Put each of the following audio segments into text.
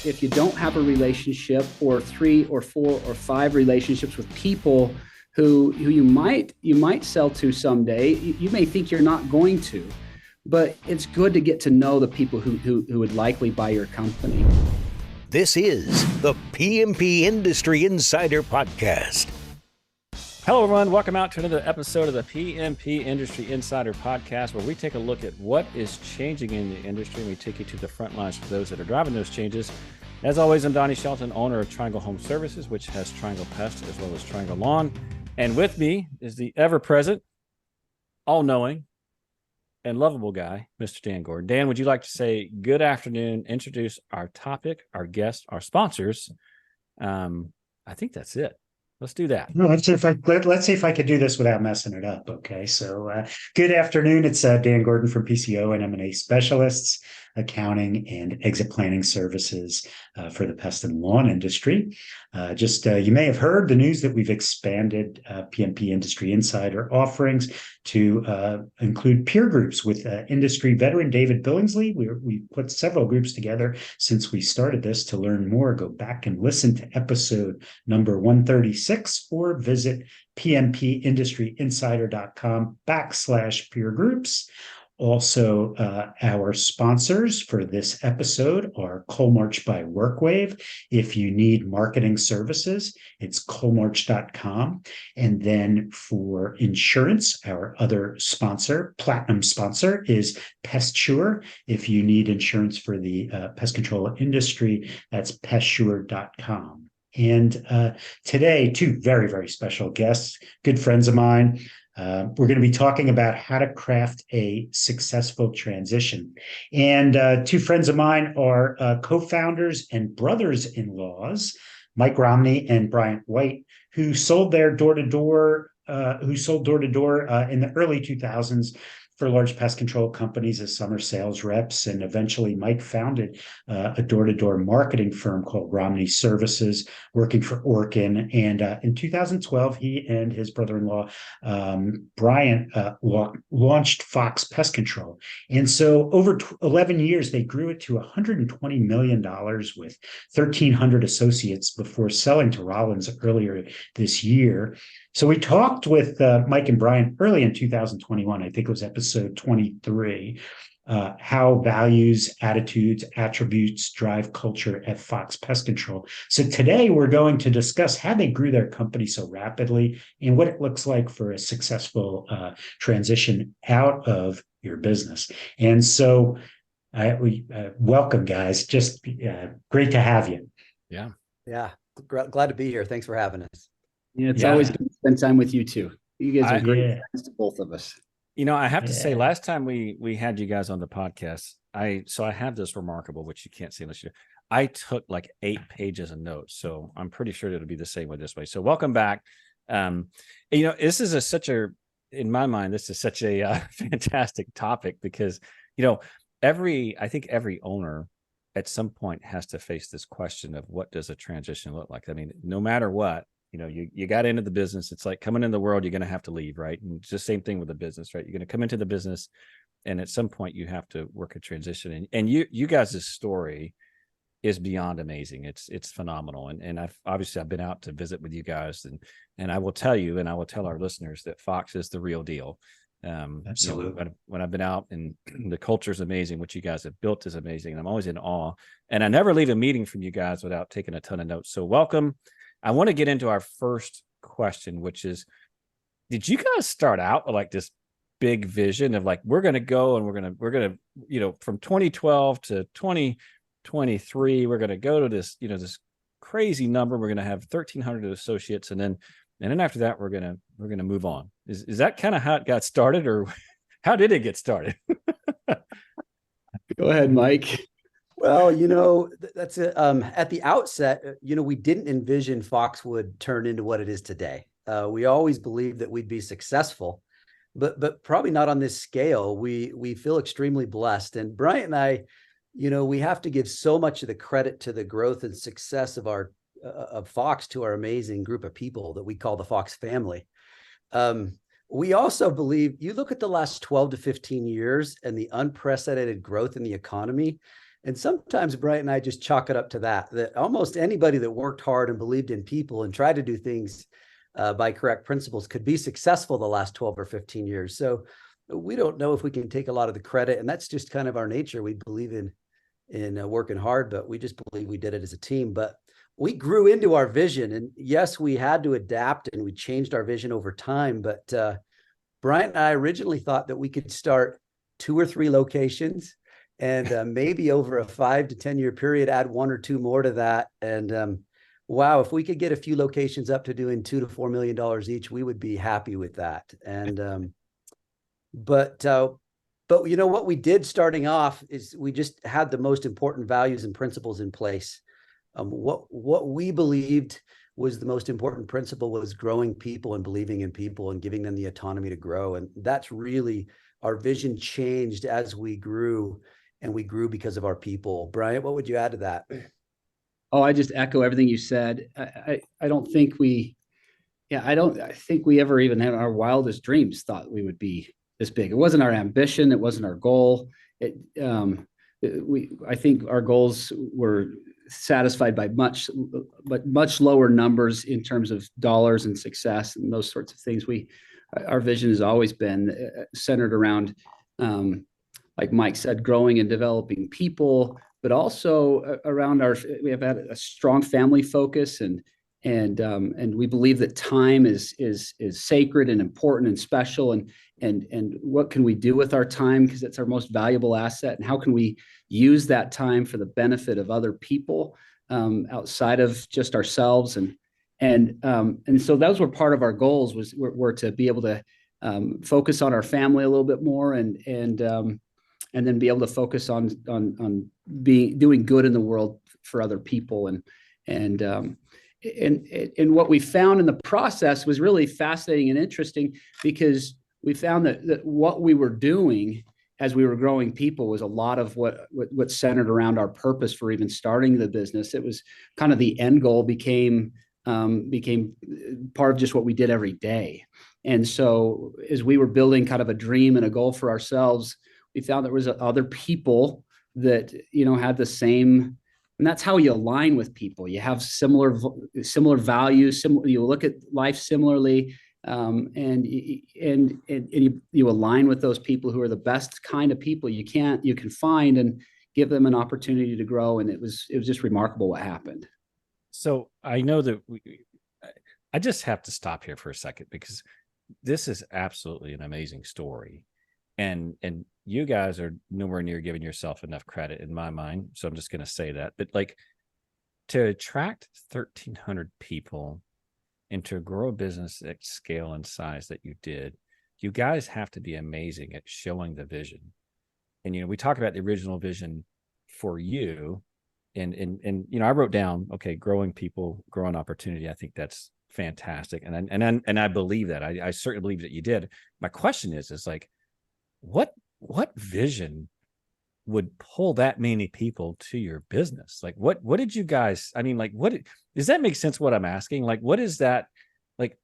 if you don't have a relationship or 3 or 4 or 5 relationships with people who you might sell to someday, you may think you're not going to, but it's good to get to know the people who would likely buy your company. This is the PMP Industry Insider Podcast. Hello, everyone. Welcome out to another episode of the PMP Industry Insider Podcast, where we take a look at what is changing in the industry, and we take you to the front lines for those that are driving those changes. As always, I'm Donnie, Shelton, owner of Triangle Home Services, which has Triangle Pest as well as Triangle Lawn. And with me is the ever-present, all-knowing, and lovable guy, Mr. Dan Gordon. Dan, would you like to say good afternoon, introduce our topic, our guests, our sponsors? I think that's it. Let's do that. No, let's see if I could do this without messing it up. Okay, so good afternoon. It's Dan Gordon from PCO and M&A Specialists, accounting and exit planning services for the pest and lawn industry. You may have heard the news that we've expanded PMP Industry Insider offerings to include peer groups with industry veteran David Billingsley. We put several groups together since we started this. To learn more, go back and listen to episode number 136 or visit pmpindustryinsider.com/peer groups. Also, our sponsors for this episode are Coalmarch by WorkWave. If you need marketing services, it's coalmarch.com. And then for insurance, our other sponsor, platinum sponsor, is PestSure. If you need insurance for the pest control industry, that's pestsure.com. And today, two very, very special guests, good friends of mine. We're going to be talking about how to craft a successful transition. And two friends of mine are co-founders and brothers-in-laws, Mike Romney and Bryant White, who sold door-to-door in the early 2000s for large pest control companies as summer sales reps. And eventually Mike founded a door-to-door marketing firm called Romney Services, working for Orkin. And in 2012, he and his brother-in-law, Bryant, launched Fox Pest Control. And so over 11 years, they grew it to $120 million with 1,300 associates before selling to Rollins earlier this year. So we talked with Mike and Brian early in 2021, I think it was episode 23, how values, attitudes, attributes drive culture at Fox Pest Control. So today we're going to discuss how they grew their company so rapidly and what it looks like for a successful transition out of your business. And so we welcome, guys. Just great to have you. Yeah. Glad to be here. Thanks for having us. Yeah, it's always good to spend time with you too. You guys are great friends to both of us. You know, I have to say, last time we had you guys on the podcast, I have this remarkable, which you can't see unless I took like 8 pages of notes. So I'm pretty sure it'll be the same way this way. So welcome back. This is in my mind, this is such a fantastic topic because, I think every owner at some point has to face this question of what does a transition look like? I mean, no matter what, you got into the business. It's like coming in the world, you're going to have to leave, right? And it's the same thing with the business, right? You're going to come into the business, and at some point you have to work a transition. And you guys' story is beyond amazing. It's phenomenal. And I've been out to visit with you guys, and I will tell you, and I will tell our listeners that Fox is the real deal. Absolutely. When I've been out, and the culture is amazing, what you guys have built is amazing, and I'm always in awe. And I never leave a meeting from you guys without taking a ton of notes. So welcome. I want to get into our first question, which is, did you guys start out with like this big vision of like, we're going to go and we're going to, from 2012 to 2023, we're going to go to this, this crazy number. We're going to have 1,300 associates. And then after that, we're going to move on. Is that kind of how it got started, or how did it get started? Go ahead, Mike. Well, that's it. At the outset, we didn't envision Fox would turn into what it is today. We always believed that we'd be successful, but probably not on this scale. We feel extremely blessed. And Bryant and I, we have to give so much of the credit to the growth and success of Fox to our amazing group of people that we call the Fox family. We also believe, you look at the last 12 to 15 years and the unprecedented growth in the economy, And sometimes Bryant and I just chalk it up to that almost anybody that worked hard and believed in people and tried to do things by correct principles could be successful the last 12 or 15 years. So we don't know if we can take a lot of the credit, and that's just kind of our nature. We believe in working hard, but we just believe we did it as a team. But we grew into our vision, and yes, we had to adapt and we changed our vision over time. But Bryant and I originally thought that we could start 2 or 3 locations and maybe over a 5 to 10 year period, add 1 or 2 more to that. And wow, if we could get a few locations up to doing $2 to $4 million each, we would be happy with that. And but you know what we did starting off is we just had the most important values and principles in place. What we believed was the most important principle was growing people and believing in people and giving them the autonomy to grow. And that's really, our vision changed as we grew, and we grew because of our people. Bryant, what would you add to that? Oh, I just echo everything you said. I don't think we, I think we ever even had our wildest dreams thought we would be this big. It wasn't our ambition. It wasn't our goal. I think our goals were satisfied by much lower numbers in terms of dollars and success and those sorts of things. Our vision has always been centered around, like Mike said, growing and developing people, but also around we have had a strong family focus, and we believe that time is sacred and important and special, and what can we do with our time, because it's our most valuable asset, and how can we use that time for the benefit of other people outside of just ourselves, and so those were part of our goals, were to be able to focus on our family a little bit more, and then be able to focus on doing good in the world for other people, and what we found in the process was really fascinating and interesting, because we found that what we were doing as we were growing people was a lot of what centered around our purpose for even starting the business. It was kind of the end goal became part of just what we did every day. And so as we were building kind of a dream and a goal for ourselves, we found there was other people that, had the same, and that's how you align with people. You have similar values, you look at life similarly, and you align with those people who are the best kind of people you can find, and give them an opportunity to grow. And it was just remarkable what happened. So I know that I just have to stop here for a second, because this is absolutely an amazing story. And you guys are nowhere near giving yourself enough credit in my mind. So I'm just going to say that. But like, to attract 1,300 people and to grow a business at scale and size that you did, you guys have to be amazing at showing the vision. And, we talk about the original vision for you. And I wrote down, okay, growing people, growing opportunity. I think that's fantastic. And I believe that. I certainly believe that you did. My question is like, what vision would pull that many people to your business? Like, what did you guys, what does that make sense what I'm asking? Like, what is that? Like,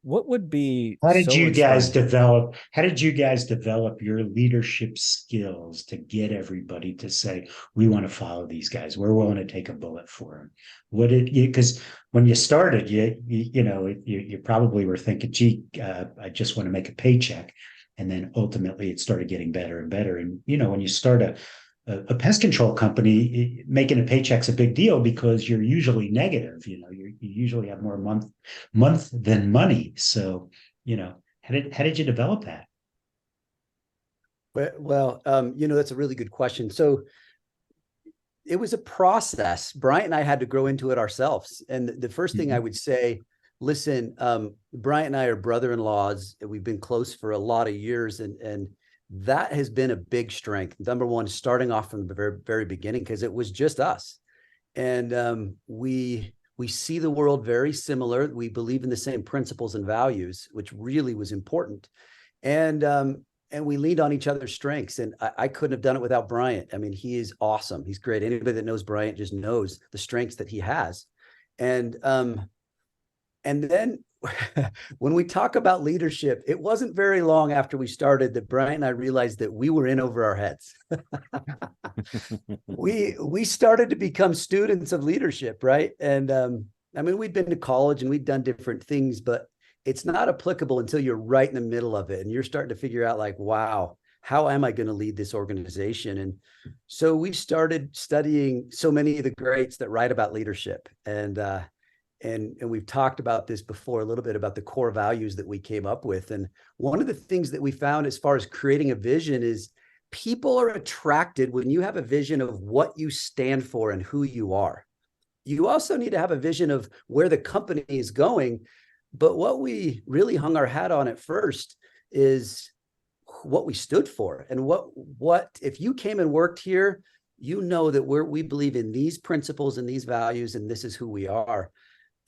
what would be, how did you guys develop your leadership skills to get everybody to say, we want to follow these guys, we're willing to take a bullet for them? Because when you started, you probably were thinking, gee, I just want to make a paycheck. And then ultimately it started getting better and better. And, when you start a pest control company, making a paycheck's a big deal, because you're usually negative. You usually have more month than money. So, how did you develop that? Well, that's a really good question. So it was a process. Bryant and I had to grow into it ourselves. And the first thing I would say, listen, Bryant and I are brother-in-laws. We've been close for a lot of years, and that has been a big strength. Number one, starting off from the very, very beginning, because it was just us. And we see the world very similar. We believe in the same principles and values, which really was important. And we leaned on each other's strengths. And I couldn't have done it without Bryant. He is awesome. He's great. Anybody that knows Bryant just knows the strengths that he has. And then when we talk about leadership, it wasn't very long after we started that Bryant and I realized that we were in over our heads. we started to become students of leadership, right? And I mean, we'd been to college and we'd done different things, but it's not applicable until you're right in the middle of it and you're starting to figure out like, wow, how am I going to lead this organization? And so we started studying so many of the greats that write about leadership. And we've talked about this before a little bit about the core values that we came up with. And one of the things that we found as far as creating a vision is people are attracted when you have a vision of what you stand for and who you are. You also need to have a vision of where the company is going. But what we really hung our hat on at first is what we stood for. And what if you came and worked here, you know that we believe in these principles and these values, and this is who we are.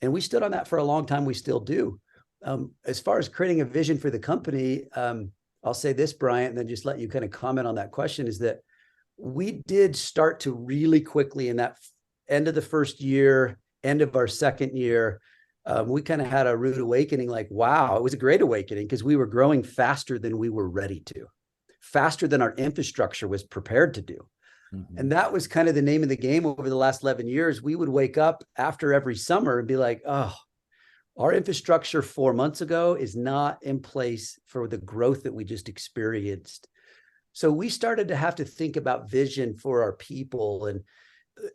And we stood on that for a long time. We still do. As far as creating a vision for the company, I'll say this, Bryant, and then just let you kind of comment on that question, is that we did start to really quickly in that end of the first year, end of our second year, we kind of had a rude awakening, like, wow, it was a great awakening because we were growing faster than we were ready to, faster than our infrastructure was prepared to do. Mm-hmm. And that was kind of the name of the game over the last 11 years. We would wake up after every summer and be like, oh, our infrastructure 4 months ago is not in place for the growth that we just experienced. So we started to have to think about vision for our people. And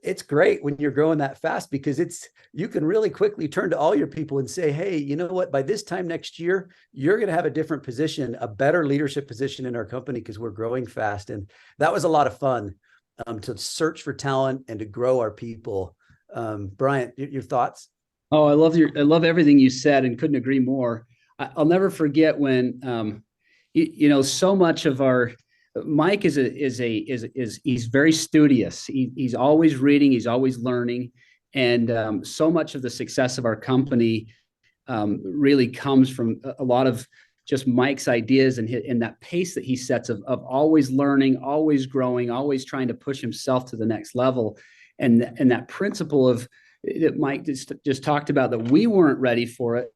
it's great when you're growing that fast because you can really quickly turn to all your people and say, hey, you know what, by this time next year, you're going to have a different position, a better leadership position in our company because we're growing fast. And that was a lot of fun. To search for talent and to grow our people. Bryant, your thoughts? Oh, I love everything you said and couldn't agree more. I'll never forget when, so much of Mike is he's very studious. He's always reading, he's always learning. And so much of the success of our company really comes from a lot of just Mike's ideas and that pace that he sets of always learning, always growing, always trying to push himself to the next level. And that principle of that Mike just talked about, that we weren't ready for it.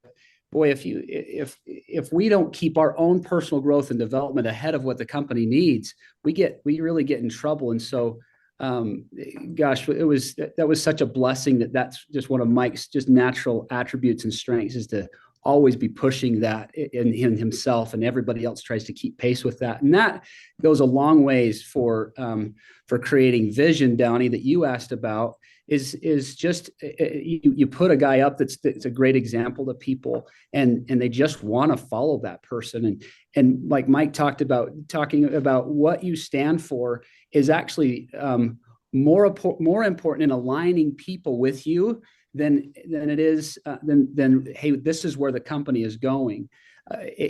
Boy, if we don't keep our own personal growth and development ahead of what the company needs, we really get in trouble. And so, that was such a blessing that's just one of Mike's just natural attributes and strengths, is to always be pushing that in himself, and everybody else tries to keep pace with that. And that goes a long ways for creating vision, Donnie, that you asked about, is just, you put a guy up that's a great example to people, and they just want to follow that person. And like Mike talking about what you stand for is actually more important in aligning people with you than it is hey, this is where the company is going.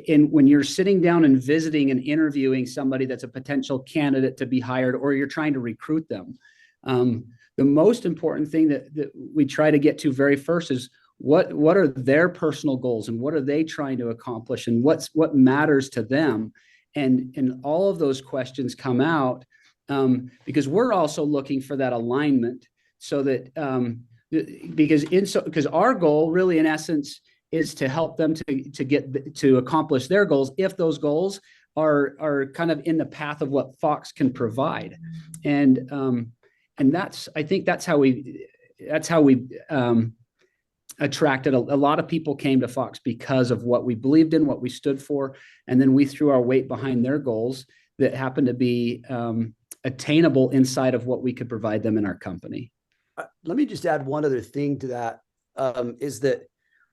And when you're sitting down and visiting and interviewing somebody that's a potential candidate to be hired, or you're trying to recruit them, the most important thing that we try to get to very first is what are their personal goals, and what are they trying to accomplish, and what matters to them. And all of those questions come out because we're also looking for that alignment, so that because our goal really, in essence, is to help them to accomplish their goals, if those goals are kind of in the path of what Fox can provide. And I think that's how we attracted a lot of people. Came to Fox because of what we believed in, what we stood for, and then we threw our weight behind their goals that happened to be attainable inside of what we could provide them in our company. Let me just add one other thing to that, is that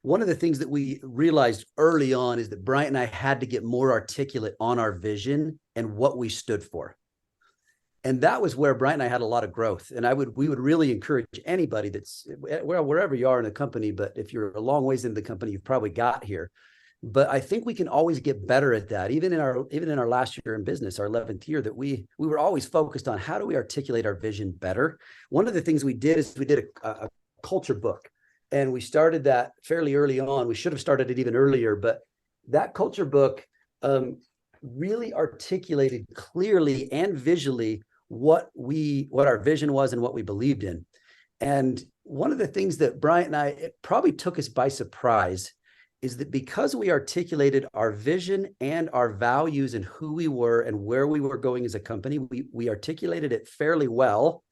one of the things that we realized early on is that Bryant and I had to get more articulate on our vision and what we stood for. And that was where Bryant and I had a lot of growth. And we would really encourage anybody that's, wherever you are in a company, but if you're a long ways into the company, you've probably got here. But I think we can always get better at that. Even in our last year in business, our 11th year, that we were always focused on how do we articulate our vision better. One of the things we did is we did a culture book, and we started that fairly early on. We should have started it even earlier, but that culture book really articulated clearly and visually what our vision was and what we believed in. And one of the things that Bryant and I, it probably took us by surprise, is that because we articulated our vision and our values and who we were and where we were going as a company, we articulated it fairly well.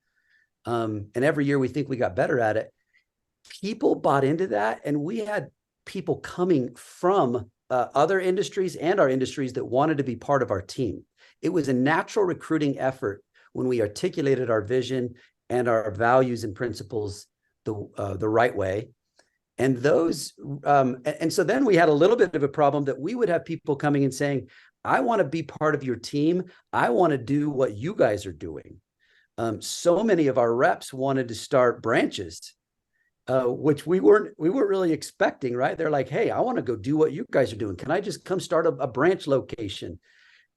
And every year we think we got better at it. People bought into that, and we had people coming from other industries and our industries that wanted to be part of our team. It was a natural recruiting effort when we articulated our vision and our values and principles the right way. And those, and so then we had a little bit of a problem that we would have people coming and saying, I want to be part of your team. I want to do what you guys are doing. So many of our reps wanted to start branches, which we weren't really expecting, right? They're like, hey, I want to go do what you guys are doing. Can I just come start a branch location?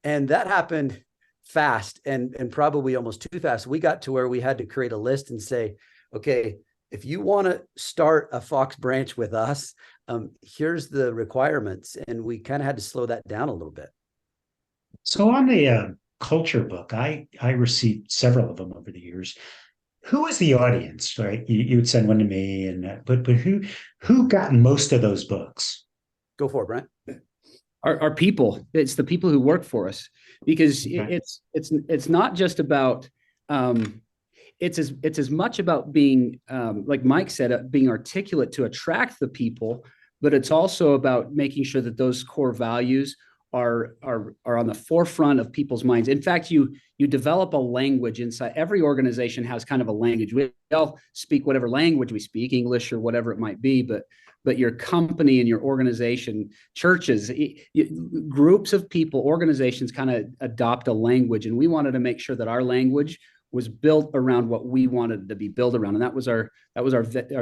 And that happened fast and probably almost too fast. We got to where we had to create a list and say, okay, if you want to start a Fox branch with us, here's the requirements. And we kind of had to slow that down a little bit. So on the culture book, I received several of them over the years. Who was the audience, right? You would send one to me, and but who got most of those books? Go for it, Brian. Our people. It's the people who work for us, because it's not just about it's as much about being like Mike said, being articulate to attract the people, but it's also about making sure that those core values are on the forefront of people's minds. In fact, you develop a language inside. Every organization has kind of a language. We all speak whatever language we speak, English or whatever it might be, but your company and your organization, churches, groups of people, organizations kind of adopt a language, and we wanted to make sure that our language was built around what we wanted to be built around, and that was our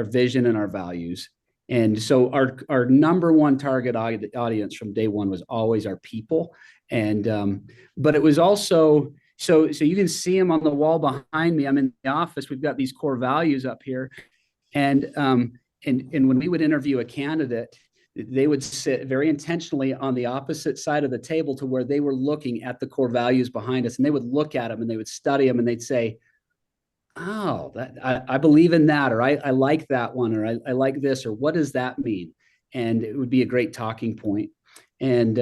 vision and our values. And so our number one target audience from day one was always our people. And but it was also so you can see them on the wall behind me. I'm in the office. We've got these core values up here, and when we would interview a candidate, they would sit very intentionally on the opposite side of the table to where they were looking at the core values behind us, and they would look at them and they would study them and they'd say, oh, I believe in that, or I like that one, or I like this, or what does that mean? And it would be a great talking point. And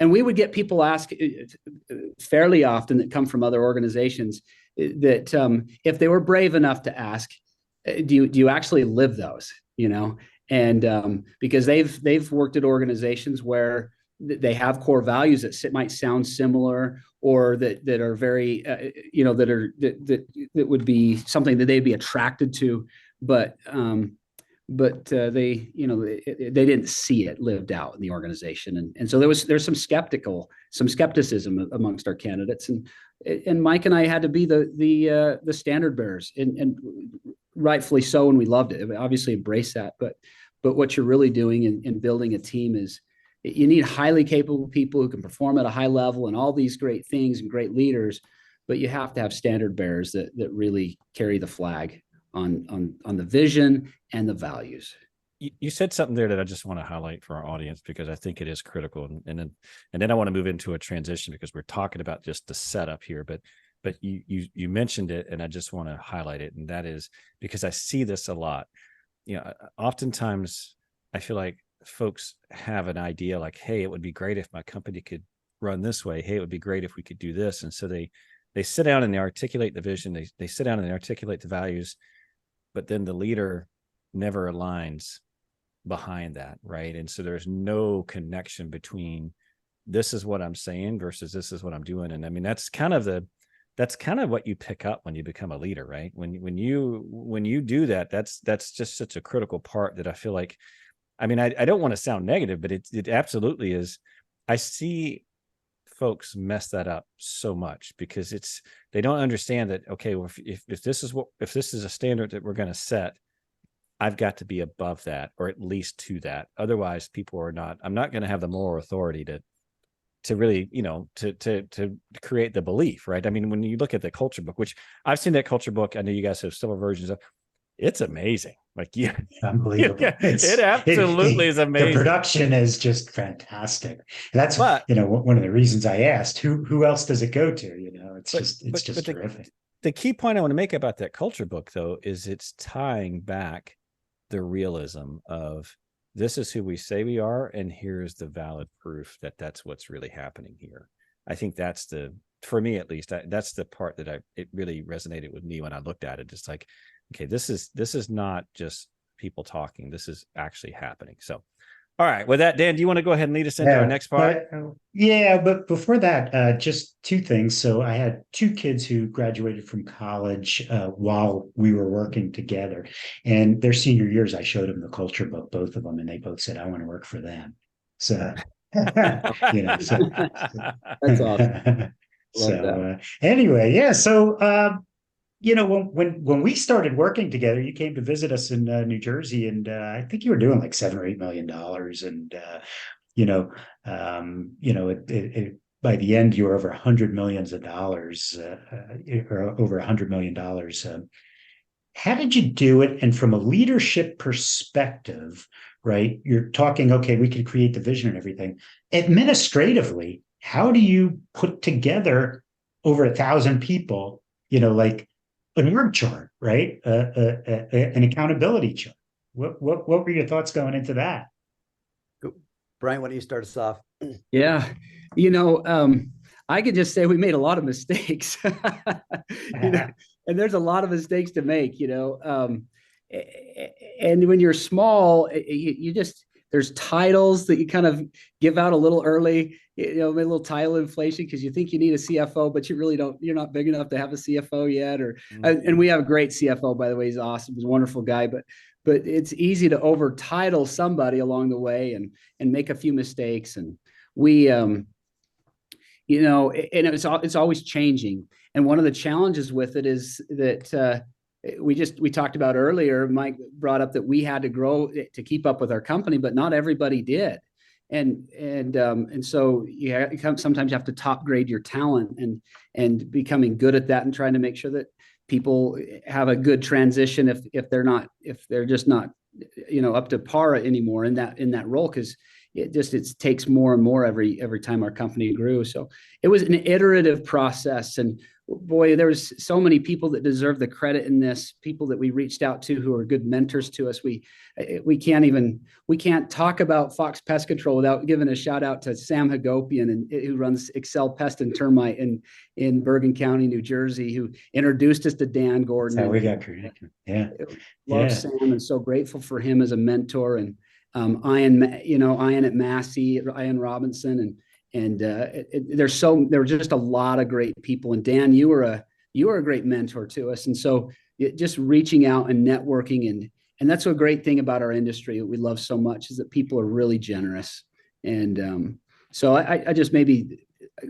we would get people ask fairly often that come from other organizations that if they were brave enough to ask, do you actually live those? And because they've worked at organizations where they have core values that might sound similar, or that are very, that would be something that they'd be attracted to, but they didn't see it lived out in the organization, and so there's some skepticism amongst our candidates, and Mike and I had to be the standard bearers, and rightfully so, and we loved it. We obviously embrace that, but what you're really doing in building a team is, you need highly capable people who can perform at a high level and all these great things and great leaders, but you have to have standard bearers that really carry the flag on the vision and the values. You said something there that I just want to highlight for our audience, because I think it is critical. And then I want to move into a transition, because we're talking about just the setup here, but you mentioned it, and I just want to highlight it. And that is because I see this a lot. Oftentimes I feel like folks have an idea like, hey, it would be great if my company could run this way. Hey, it would be great if we could do this. And so they sit down and they articulate the vision. They sit down and they articulate the values, but then the leader never aligns behind that, right? And so there's no connection between this is what I'm saying versus this is what I'm doing. And I mean, that's kind of what you pick up when you become a leader, right? When you do that, that's just such a critical part that I feel like, I mean, I don't want to sound negative, but it absolutely is. I see folks mess that up so much because they don't understand that, okay, well, if this is a standard that we're going to set, I've got to be above that, or at least to that. Otherwise, I'm not going to have the moral authority to really, to create the belief, right? I mean, when you look at the culture book, which I've seen that culture book, I know you guys have several versions of, it's amazing. Like, unbelievable. It absolutely is amazing. The production is just fantastic. That's one of the reasons I asked who else does it go to? It's just terrific. The key point I want to make about that culture book, though, is it's tying back the realism of this is who we say we are, and here's the valid proof that that's what's really happening here. I think that's for me at least, that's the part that it really resonated with me when I looked at it. It's like, okay, this is not just people talking. This is actually happening. So, all right, with that, Dan, do you want to go ahead and lead us into our next part? But before that, just two things. So I had two kids who graduated from college while we were working together, and their senior years, I showed them the culture book, both of them, and they both said, "I want to work for them." So, That's awesome. So anyway, yeah. So when we started working together, you came to visit us in New Jersey, and I think you were doing like $7 or $8 million, and by the end you were over $100 million, or over $100 million. How did you do it? And from a leadership perspective, right? You're talking, okay, we could create the vision and everything. Administratively, how do you put together over 1,000 people, like an org chart, right? An accountability chart. What were your thoughts going into that? Brian, why don't you start us off? Yeah. I could just say we made a lot of mistakes. And there's a lot of mistakes to make, and when you're small, there's titles that you kind of give out a little early, a little title inflation, because you think you need a CFO, but you really don't. You're not big enough to have a CFO yet. And we have a great CFO, by the way. He's awesome. He's a wonderful guy, but it's easy to over title somebody along the way and make a few mistakes. And we, and it's always changing. And one of the challenges with it is that we talked about earlier, Mike brought up that we had to grow to keep up with our company, but not everybody did. And so sometimes you have to top grade your talent and becoming good at that and trying to make sure that people have a good transition if they're just not, up to par anymore in that role, because it takes more and more every time our company grew. So it was an iterative process, and boy, there was so many people that deserve the credit in this, people that we reached out to who are good mentors to us. We can't talk about Fox Pest Control without giving a shout out to Sam Hagopian, who runs Excel Pest and Termite in Bergen County, New Jersey, who introduced us to Dan Gordon. That's how we got connected. Yeah. Love Sam, and so grateful for him as a mentor. And Ian at Massey, Ian Robinson, and there were just a lot of great people. And Dan, you were a great mentor to us. And so just reaching out and networking, and that's a great thing about our industry that we love so much, is that people are really generous. And so I just maybe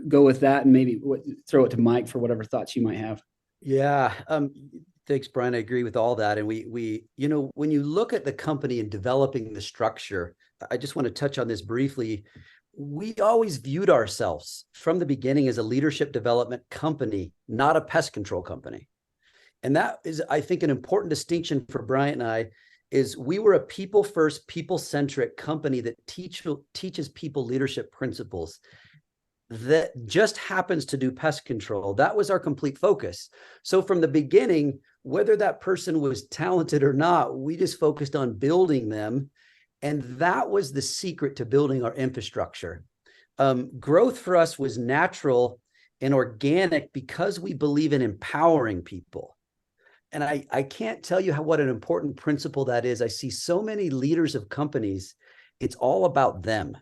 go with that, and maybe throw it to Mike for whatever thoughts you might have. Yeah. Thanks, Brian. I agree with all that. And we, when you look at the company and developing the structure, I just want to touch on this briefly. We always viewed ourselves from the beginning as a leadership development company, not a pest control company. And that is, I think, an important distinction for Bryant and I, is we were a people first, people centric company that teaches people leadership principles that just happens to do pest control. That was our complete focus. So from the beginning, whether that person was talented or not, we just focused on building them. And that was the secret to building our infrastructure. Growth for us was natural and organic because we believe in empowering people. And I can't tell you what an important principle that is. I see so many leaders of companies, it's all about them.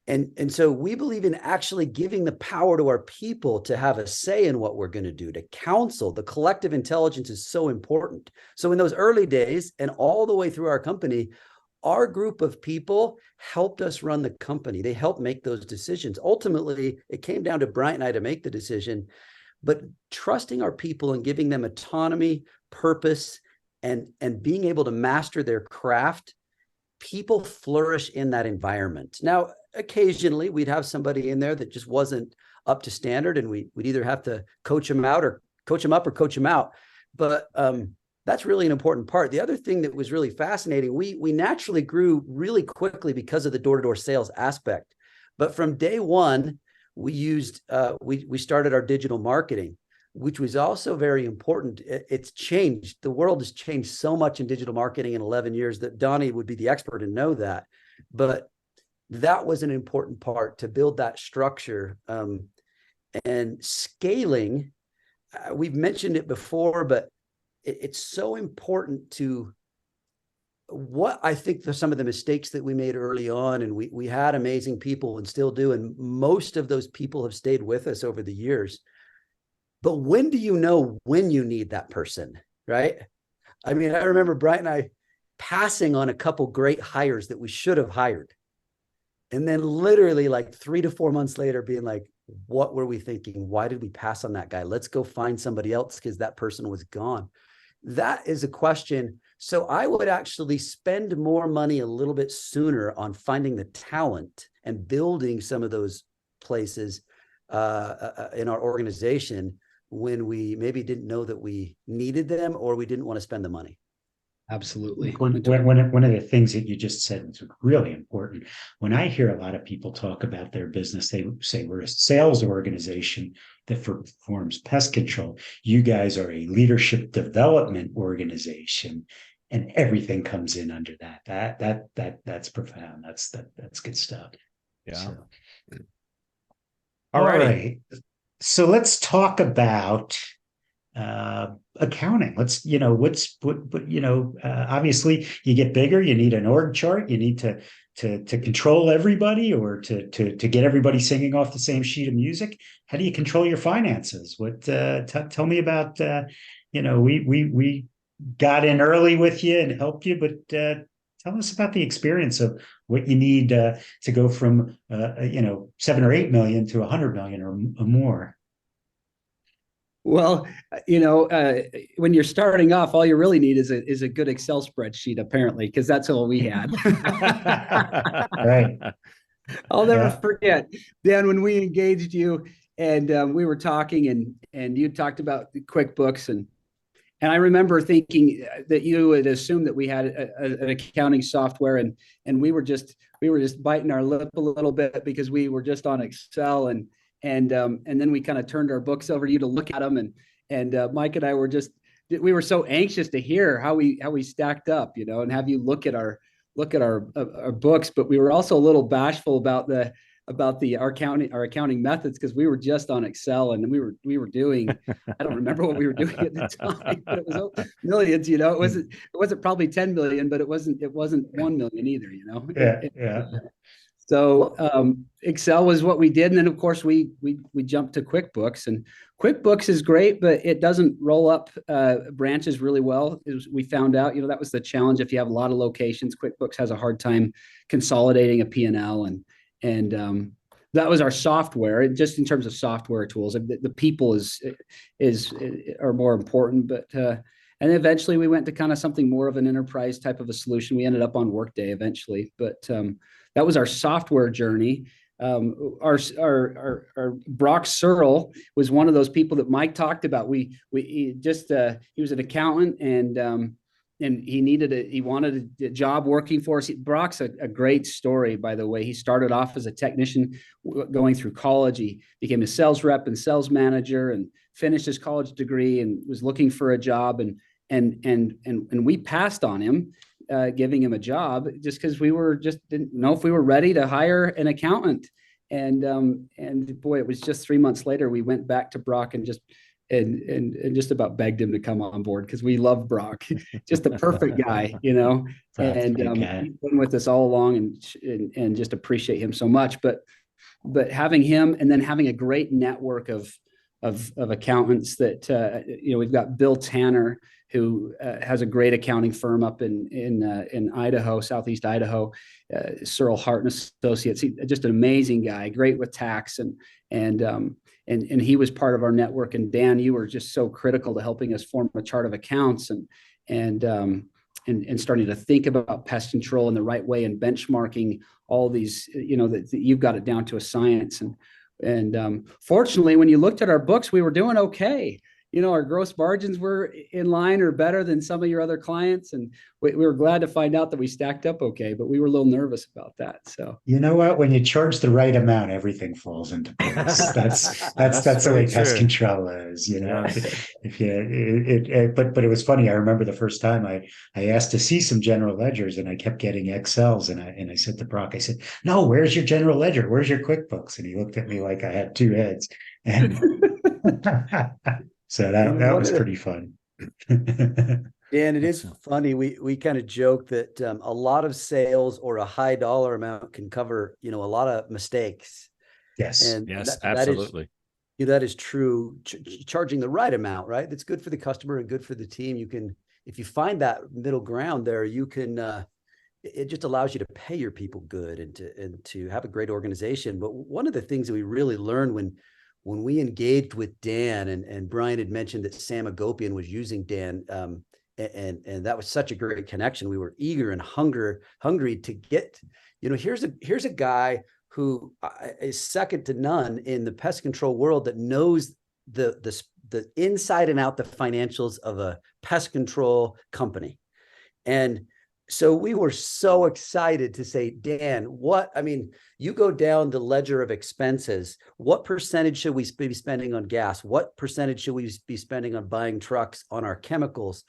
And so we believe in actually giving the power to our people to have a say in what we're going to do, to counsel. The collective intelligence is so important. So in those early days and all the way through our company, our group of people helped us run the company. They helped make those decisions. Ultimately, it came down to Bryant and I to make the decision, but trusting our people and giving them autonomy, purpose, and being able to master their craft, people flourish in that environment. Now, occasionally we'd have somebody in there that just wasn't up to standard, and we'd either have to coach them out or coach them up or coach them out. But that's really an important part. The other thing that was really fascinating, we naturally grew really quickly because of the door-to-door sales aspect. But from day one, we used we started our digital marketing. which was also very important. It's changed. The world has changed so much in digital marketing in 11 years that Donnie would be the expert and know that. But that was an important part to build that structure. And scaling, we've mentioned it before, but it's so important to what I think some of the mistakes that we made early on, and we had amazing people and still do, and most of those people have stayed with us over the years. But when do you know when you need that person, right? I mean, I remember Bryant and I passing on a couple great hires that we should have hired. And then literally like 3 to 4 months later being like, what were we thinking? Why did we pass on that guy? Let's go find somebody else because that person was gone. That is a question. So I would actually spend more money a little bit sooner on finding the talent and building some of those places in our organization when we maybe didn't know that we needed them or we didn't want to spend the money. Absolutely. One of the things that you just said is really important. When I hear a lot of people talk about their business, they say we're a sales organization that performs pest control. You guys are a leadership development organization, and everything comes in under that. That's profound. That's good stuff. Yeah. So, All right. So let's talk about accounting. Obviously you get bigger, you need an org chart, you need to control everybody or to get everybody singing off the same sheet of music. How do you control your finances? Tell me about, we got in early with you and helped you, but tell us about the experience of what you need to go from 7 or 8 million to 100 million or more. Well, when you're starting off, all you really need is a good Excel spreadsheet, apparently, because that's all we had. Right. I'll never forget, Dan, when we engaged you and we were talking and you talked about the QuickBooks and I remember thinking that you would assume that we had an accounting software and we were just biting our lip a little bit because we were just on Excel and then we kind of turned our books over to you to look at them and Mike and I we were so anxious to hear how we stacked up, and have you look at our books, but we were also a little bashful about our accounting methods because we were just on Excel and we were doing I don't remember what we were doing at the time, but it was millions. It wasn't probably 10 million, but it wasn't 1 million either. Yeah. So Excel was what we did, and then of course we jumped to QuickBooks, and QuickBooks is great, but it doesn't roll up branches really well. We found out, that was the challenge. If you have a lot of locations, QuickBooks has a hard time consolidating a P&L, and that was our software. Just in terms of software tools, the people are more important, but. And eventually we went to kind of something more of an enterprise type of a solution. We ended up on Workday eventually, but that was our software journey. Our Brock Searle was one of those people that Mike talked about. He was an accountant and he wanted a job working for us. Brock's a great story, by the way. He started off as a technician going through college. He became a sales rep and sales manager and finished his college degree and was looking for a job and we passed on him, giving him a job just because didn't know if we were ready to hire an accountant. And boy, it was just 3 months later, we went back to Brock and just about begged him to come on board because we love Brock, just the perfect guy, and he's been with us all along and just appreciate him so much. But having him and then having a great network of accountants that, we've got Bill Tanner, who has a great accounting firm up in Idaho, Southeast Idaho, Searle Hart and Associates. He's just an amazing guy, great with tax, and he was part of our network. And Dan, you were just so critical to helping us form a chart of accounts and starting to think about pest control in the right way and benchmarking all these, that you've got it down to a science. And fortunately, when you looked at our books, we were doing okay. our gross margins were in line or better than some of your other clients. And we were glad to find out that we stacked up okay, but we were a little nervous about that. So, You know what? When you charge the right amount, everything falls into place. That's the way pest control is. If you, but it was funny. I remember the first time I asked to see some general ledgers, and I kept getting Excels, and I said to Brock, I said, "No, where's your general ledger? Where's your QuickBooks?" And he looked at me like I had two heads, and so that was pretty fun. Dan, it is funny. We kind of joke that a lot of sales or a high dollar amount can cover, a lot of mistakes. Yes. And yes, absolutely. That is true. Charging the right amount, right? That's good for the customer and good for the team. You can, if you find that middle ground there, you can, it just allows you to pay your people good and to have a great organization. But one of the things that we really learned when we engaged with Dan, and Brian had mentioned that Sam Agopian was using Dan, and that was such a great connection. We were eager and hungry to get, here's a guy who is second to none in the pest control world that knows the inside and out the financials of a pest control company. And so we were so excited to say, Dan, you go down the ledger of expenses. What percentage should we be spending on gas? What percentage should we be spending on buying trucks, on our chemicals?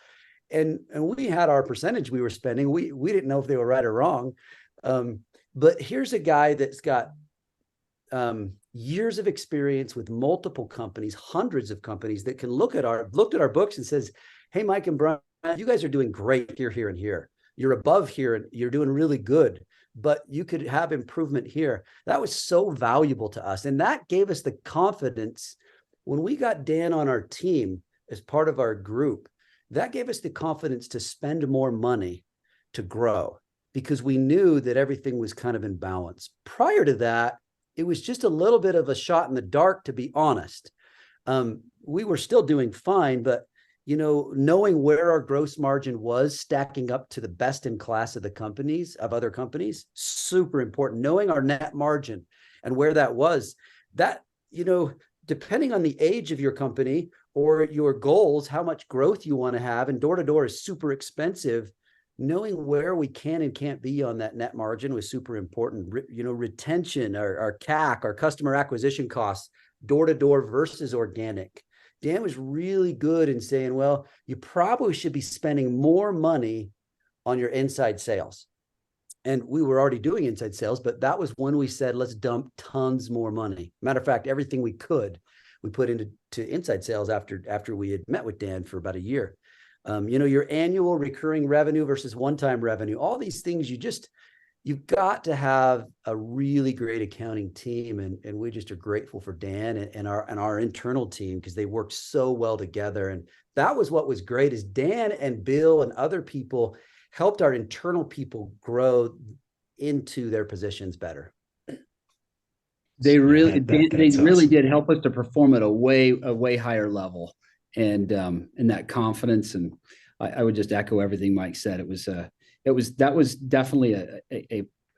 And we had our percentage we were spending. We didn't know if they were right or wrong. But here's a guy that's got years of experience with multiple companies, hundreds of companies that can looked at our books and says, "Hey, Mike and Brian, you guys are doing great here, here, and here. You're above here, and you're doing really good, but you could have improvement here." That was so valuable to us. And that gave us the confidence when we got Dan on our team as part of our group. That gave us the confidence to spend more money to grow, because we knew that everything was kind of in balance. Prior to that, it was just a little bit of a shot in the dark, to be honest. We were still doing fine, but knowing where our gross margin was stacking up to the best in class of other companies, super important. Knowing our net margin and where that was, that, depending on the age of your company or your goals, how much growth you want to have, and door to door is super expensive. Knowing where we can and can't be on that net margin was super important. Retention, our CAC, our customer acquisition costs, door to door versus organic. Dan was really good in saying, well, you probably should be spending more money on your inside sales. And we were already doing inside sales, but that was when we said, let's dump tons more money. Matter of fact, everything we could, we put into inside sales after we had met with Dan for about a year. Your annual recurring revenue versus one-time revenue, all these things, you've got to have a really great accounting team. And we just are grateful for Dan and our internal team, because they work so well together. And that was what was great, is Dan and Bill and other people helped our internal people grow into their positions better. They really did help us to perform at a way higher level, and that confidence. And I would just echo everything Mike said. That was definitely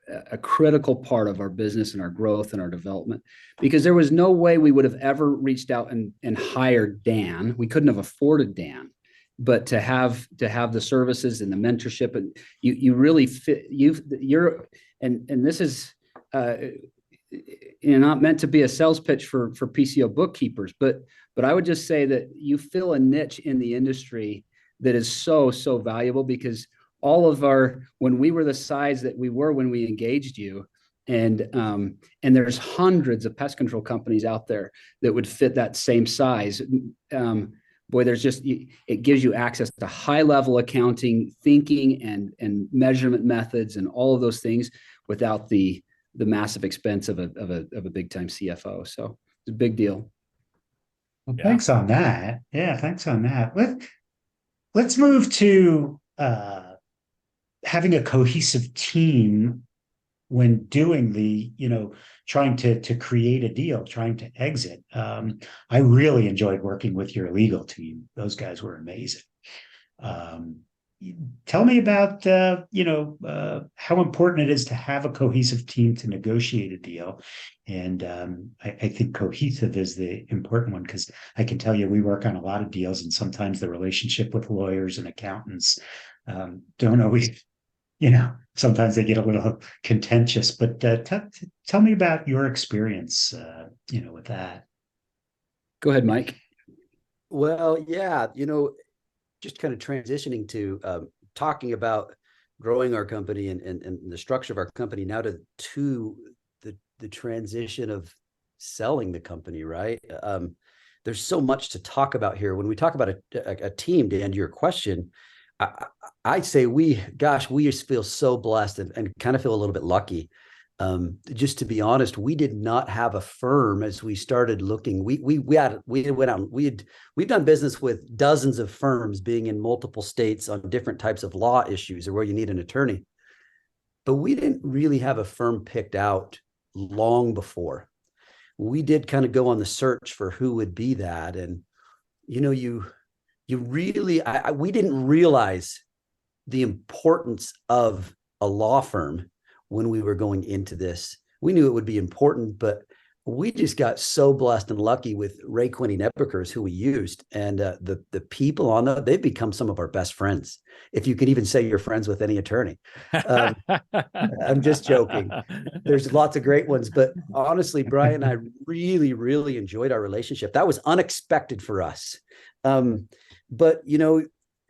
a critical part of our business and our growth and our development, because there was no way we would have ever reached out and hired Dan. We couldn't have afforded Dan, but to have the services and the mentorship, and you really fit, and this is not meant to be a sales pitch for PCO bookkeepers, but I would just say that you fill a niche in the industry that is so valuable, because when we were the size that we were when we engaged you, and there's hundreds of pest control companies out there that would fit that same size. It gives you access to high level accounting thinking and measurement methods and all of those things without the massive expense of a big time CFO. So it's a big deal. Well, thanks on that. Yeah, thanks on that. Let's move to having a cohesive team when doing trying to create a deal, trying to exit. I really enjoyed working with your legal team. Those guys were amazing. tell me about how important it is to have a cohesive team to negotiate a deal. And I think cohesive is the important one, because I can tell you we work on a lot of deals, and sometimes the relationship with lawyers and accountants don't always, sometimes they get a little contentious. But tell me about your experience, with that. Go ahead, Mike. Well, yeah, just kind of transitioning to talking about growing our company and the structure of our company now to the transition of selling the company, right? There's so much to talk about here. When we talk about a team, Dan, to your question, I'd say we just feel so blessed and kind of feel a little bit lucky. Just to be honest, we did not have a firm as we started looking. We've done business with dozens of firms, being in multiple states on different types of law issues or where you need an attorney. But we didn't really have a firm picked out long before. We did kind of go on the search for who would be that. And, we didn't realize the importance of a law firm when we were going into this. We knew it would be important, but we just got so blessed and lucky with Ray Quinney Nebekers, who we used, and the people on they've become some of our best friends. If you can even say you're friends with any attorney. I'm just joking. There's lots of great ones, but honestly, Brian and I really, really enjoyed our relationship. That was unexpected for us. But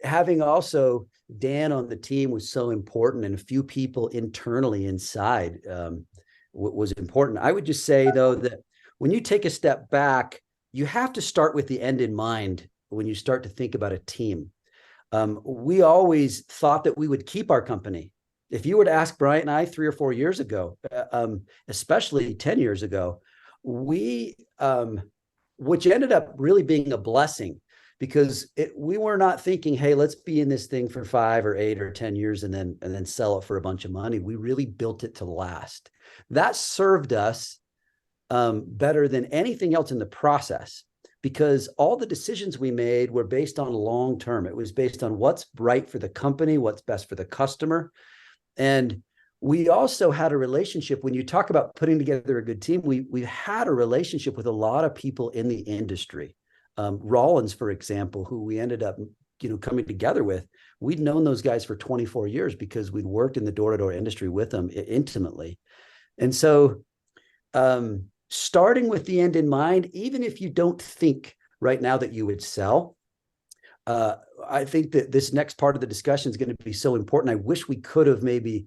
having also Dan on the team was so important, and a few people internally inside was important. I would just say, though, that when you take a step back, you have to start with the end in mind when you start to think about a team. We always thought that we would keep our company. If you were to ask Bryant and I 3 or 4 years ago, especially 10 years ago, which ended up really being a blessing, because we were not thinking, hey, let's be in this thing for 5 or 8 or 10 years and then sell it for a bunch of money. We really built it to last. That served us better than anything else in the process, because all the decisions we made were based on long term. It was based on what's right for the company, what's best for the customer. And we also had a relationship. When you talk about putting together a good team, we had a relationship with a lot of people in the industry. Rollins, for example, who we ended up, coming together with, we'd known those guys for 24 years because we'd worked in the door-to-door industry with them intimately. And so starting with the end in mind, even if you don't think right now that you would sell, I think that this next part of the discussion is going to be so important. I wish we could have maybe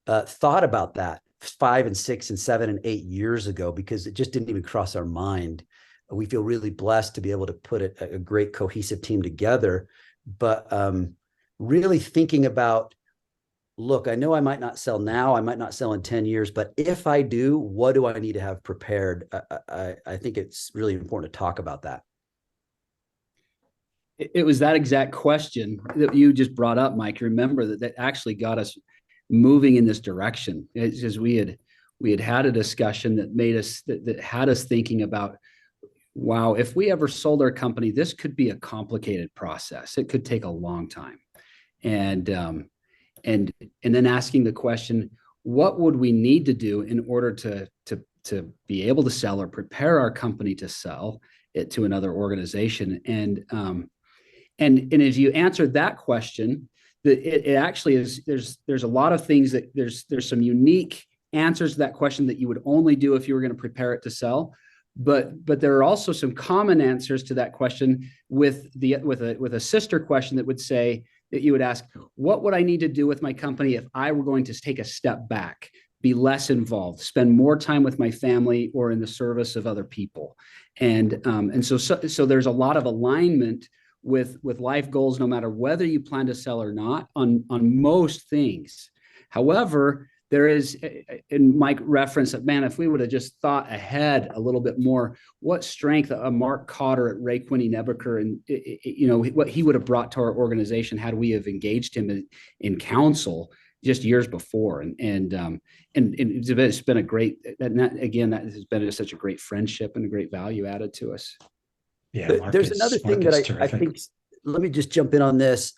thought about that 5 and 6 and 7 and 8 years ago, because it just didn't even cross our mind. We feel really blessed to be able to put a great cohesive team together, but really thinking about, look, I know I might not sell now, I might not sell in 10 years, but if I do, what do I need to have prepared? I think it's really important to talk about that. It was that exact question that you just brought up, Mike. Remember that actually got us moving in this direction, because we had a discussion that made us that had us thinking about, wow, if we ever sold our company, this could be a complicated process. It could take a long time. And then asking the question, what would we need to do in order to be able to sell or prepare our company to sell it to another organization? And as you answered that question, it actually is, there's a lot of things that there's some unique answers to that question that you would only do if you were going to prepare it to sell. But there are also some common answers to that question with a sister question that would say, that you would ask, what would I need to do with my company if I were going to take a step back, be less involved, spend more time with my family or in the service of other people? And so there's a lot of alignment with life goals, no matter whether you plan to sell or not, on most things. However, there is, and Mike referenced that, man, if we would have just thought ahead a little bit more, what strength a Mark Cotter at Ray Quinney Nebeker and, what he would have brought to our organization had we have engaged him in counsel just years before. And it's been a great, that has been such a great friendship and a great value added to us. Yeah, there's another thing that I think, let me just jump in on this.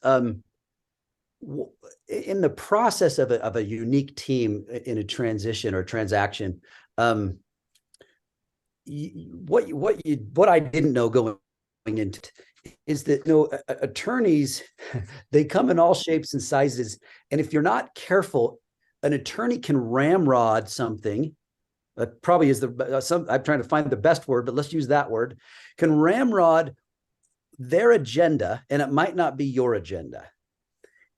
in the process of a unique team in a transition or transaction, what I didn't know going into is that attorneys, they come in all shapes and sizes, and if you're not careful, an attorney can ramrod something. That probably is I'm trying to find the best word, but let's use that word. Can ramrod their agenda, and it might not be your agenda.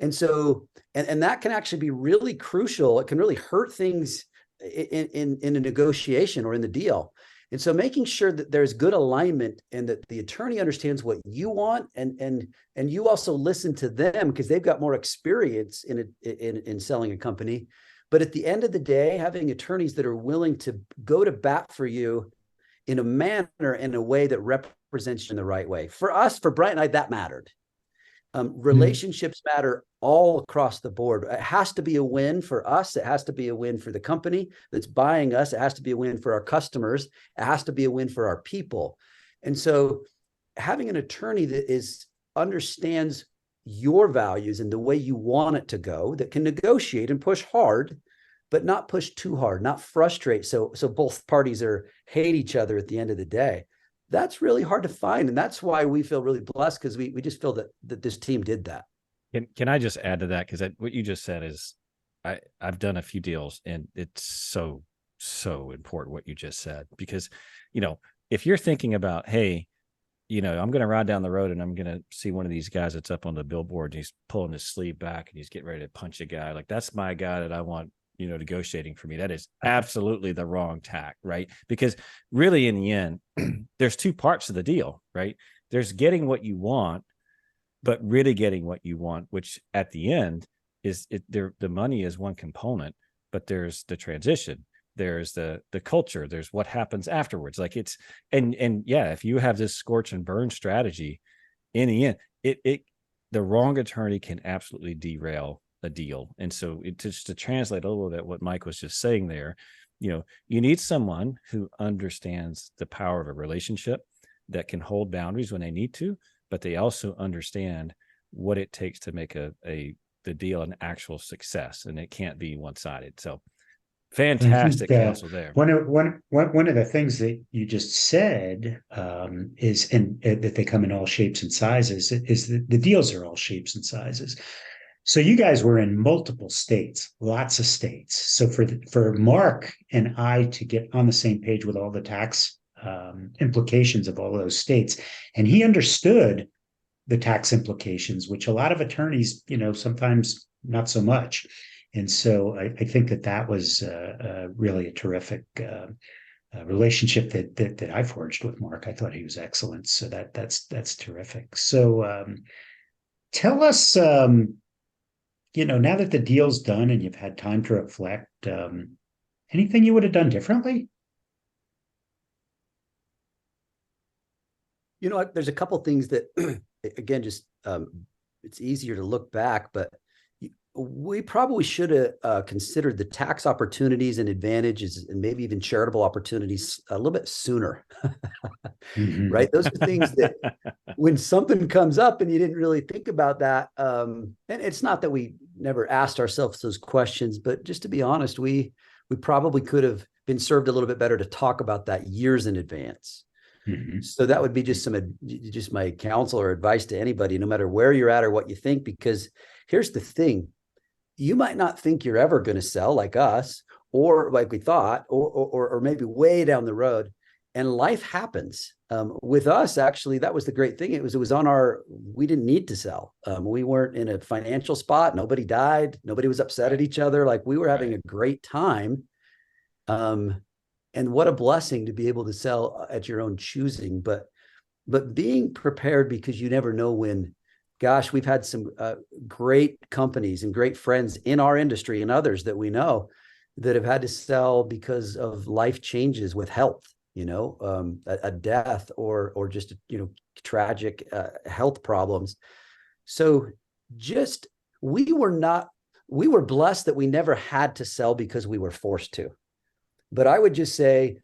And so, and that can actually be really crucial. It can really hurt things in a negotiation or in the deal. And so making sure that there's good alignment and that the attorney understands what you want, and you also listen to them because they've got more experience in selling a company. But at the end of the day, having attorneys that are willing to go to bat for you in a manner, in a way that represents you in the right way. For us, for Bryant and I, that mattered. Relationships matter all across the board. It has to be a win for us. It has to be a win for the company that's buying us. It has to be a win for our customers. It has to be a win for our people. And so having an attorney that understands your values and the way you want it to go, that can negotiate and push hard, but not push too hard, not frustrate. So both parties hate each other at the end of the day. That's really hard to find. And that's why we feel really blessed, because we just feel that this team did that. Can I just add to that? Because what you just said is, I've done a few deals, and it's so important what you just said. Because, if you're thinking about, hey, I'm going to ride down the road and I'm going to see one of these guys that's up on the billboard and he's pulling his sleeve back and he's getting ready to punch a guy, like, that's my guy that I want, negotiating for me. That is absolutely the wrong tack, right? Because really, in the end, there's two parts of the deal, right? There's getting what you want, but really getting what you want, which at the end is the money is one component, but there's the transition, there's the culture, there's what happens afterwards. Like and yeah, if you have this scorch and burn strategy, in the end, the wrong attorney can absolutely derail a deal. And so just to translate a little bit what Mike was just saying there, you need someone who understands the power of a relationship, that can hold boundaries when they need to, but they also understand what it takes to make the deal an actual success, and it can't be one-sided. So fantastic counsel there. One of the things that you just said is that they come in all shapes and sizes, is that the deals are all shapes and sizes. So you guys were in multiple states, lots of states. So for Mark and I to get on the same page with all the tax implications of all those states, and he understood the tax implications, which a lot of attorneys, sometimes not so much. And so I think that was really a terrific relationship that I forged with Mark. I thought he was excellent. So that's terrific. So tell us, now that the deal's done and you've had time to reflect, anything you would have done differently? There's a couple things that, again, just it's easier to look back, but we probably should have considered the tax opportunities and advantages, and maybe even charitable opportunities, a little bit sooner. Mm-hmm. Right? Those are things that when something comes up and you didn't really think about that, and it's not that we never asked ourselves those questions, but just to be honest, we probably could have been served a little bit better to talk about that years in advance. Mm-hmm. So that would be just my counsel or advice to anybody, no matter where you're at or what you think, because here's the thing. You might not think you're ever going to sell like us, or like we thought, or maybe way down the road, and life happens. With us, actually, that was the great thing. It was we didn't need to sell. We weren't in a financial spot. Nobody died. Nobody was upset at each other. Like, we were having a great time. And what a blessing to be able to sell at your own choosing, but being prepared, because you never know when. Gosh, we've had some great companies and great friends in our industry and others that we know that have had to sell because of life changes with health, a death or just, tragic health problems. So we were blessed that we never had to sell because we were forced to. But I would just say,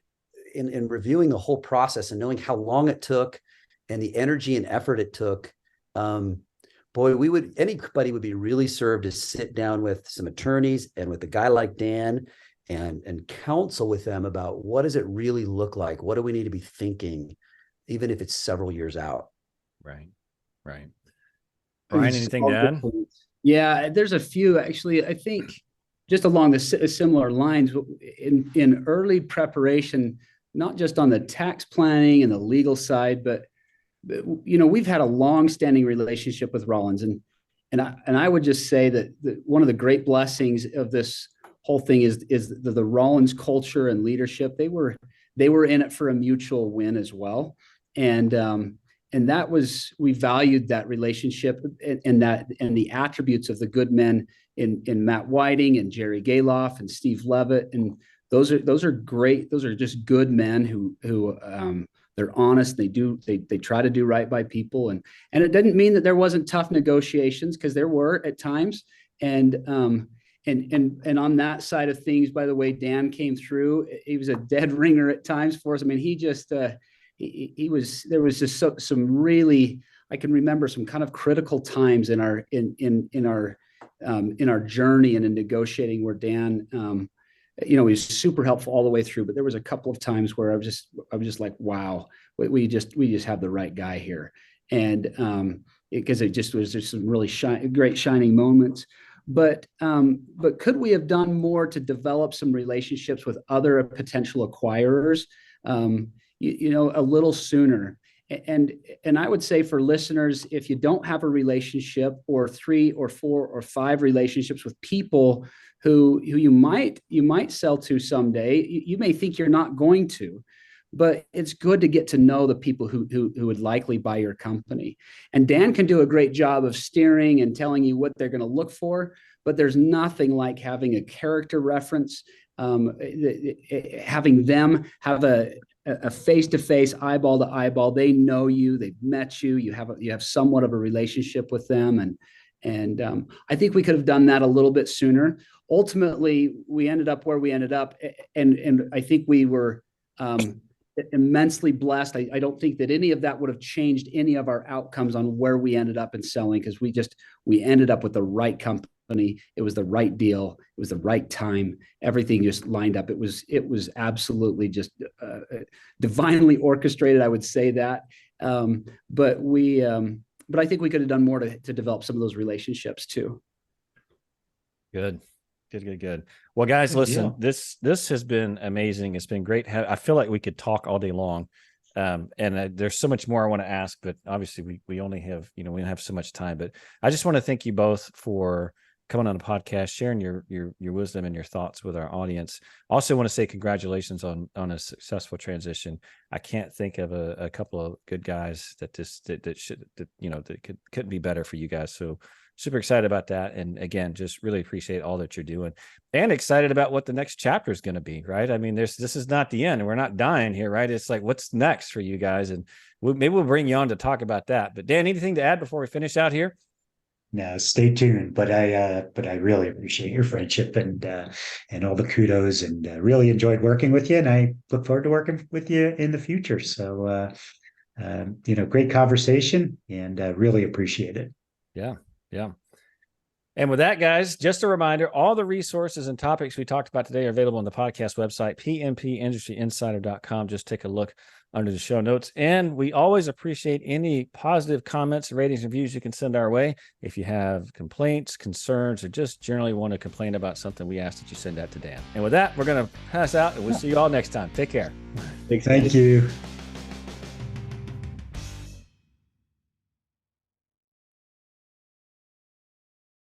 in reviewing the whole process and knowing how long it took and the energy and effort it took, boy, anybody would be really served to sit down with some attorneys and with a guy like Dan and counsel with them about what does it really look like? What do we need to be thinking, even if it's several years out? Right. Brian, anything to add? Yeah, there's a few actually. I think just along the similar lines in early preparation, not just on the tax planning and the legal side, but we've had a long-standing relationship with Rollins, and I would just say that one of the great blessings of this whole thing is the Rollins culture and leadership. They were in it for a mutual win as well, and that was, we valued that relationship and the attributes of the good men in Matt Whiting and Jerry Galoff and Steve Levitt, and those are great. Those are just good men who they're honest. They try to do right by people, and it didn't mean that there wasn't tough negotiations, because there were at times. And on that side of things, by the way, Dan came through. He was a dead ringer at times for us. I mean, he just he was. There was just some really, I can remember some kind of critical times in our journey and in negotiating where Dan. He was super helpful all the way through, but there was a couple of times where I was just like, wow, we just have the right guy here. And because it just was just some really great shining moments. But could we have done more to develop some relationships with other potential acquirers, a little sooner? And I would say for listeners, if you don't have a relationship or 3 or 4 or 5 relationships with people who you might sell to someday, you may think you're not going to, but it's good to get to know the people who would likely buy your company. And Dan can do a great job of steering and telling you what they're going to look for, but there's nothing like having a character reference, having them have a face-to-face, eyeball to eyeball. They know you, they've met you, you have somewhat of a relationship with them. And I think we could have done that a little bit sooner. Ultimately, we ended up where we ended up. And I think we were immensely blessed. I don't think that any of that would have changed any of our outcomes on where we ended up in selling, because we ended up with the right company. It was the right deal. It was the right time. Everything just lined up. It was absolutely just divinely orchestrated. I would say that. But I think we could have done more to develop some of those relationships too. Good. Well, guys, listen, this has been amazing. It's been great. I feel like we could talk all day long. And there's so much more I want to ask, but obviously we only have, we don't have so much time. But I just want to thank you both for coming on the podcast, sharing your wisdom and your thoughts with our audience. Also want to say congratulations on a successful transition. I can't think of a couple of good guys that couldn't be better for you guys. So super excited about that. And again, just really appreciate all that you're doing, and excited about what the next chapter is going to be, right? I mean, this is not the end. We're not dying here, right? It's like, what's next for you guys? And maybe we'll bring you on to talk about that. But Dan, anything to add before we finish out here? No, stay tuned. But I really appreciate your friendship and all the kudos, and really enjoyed working with you. And I look forward to working with you in the future. So, great conversation, and really appreciate it. Yeah. And with that, guys, just a reminder, all the resources and topics we talked about today are available on the podcast website, pmpindustryinsider.com. Just take a look under the show notes. And we always appreciate any positive comments, ratings, and reviews you can send our way. If you have complaints, concerns, or just generally want to complain about something, we ask that you send that to Dan. And with that, we're going to pass out, and we'll see you all next time. Take care. Thank you.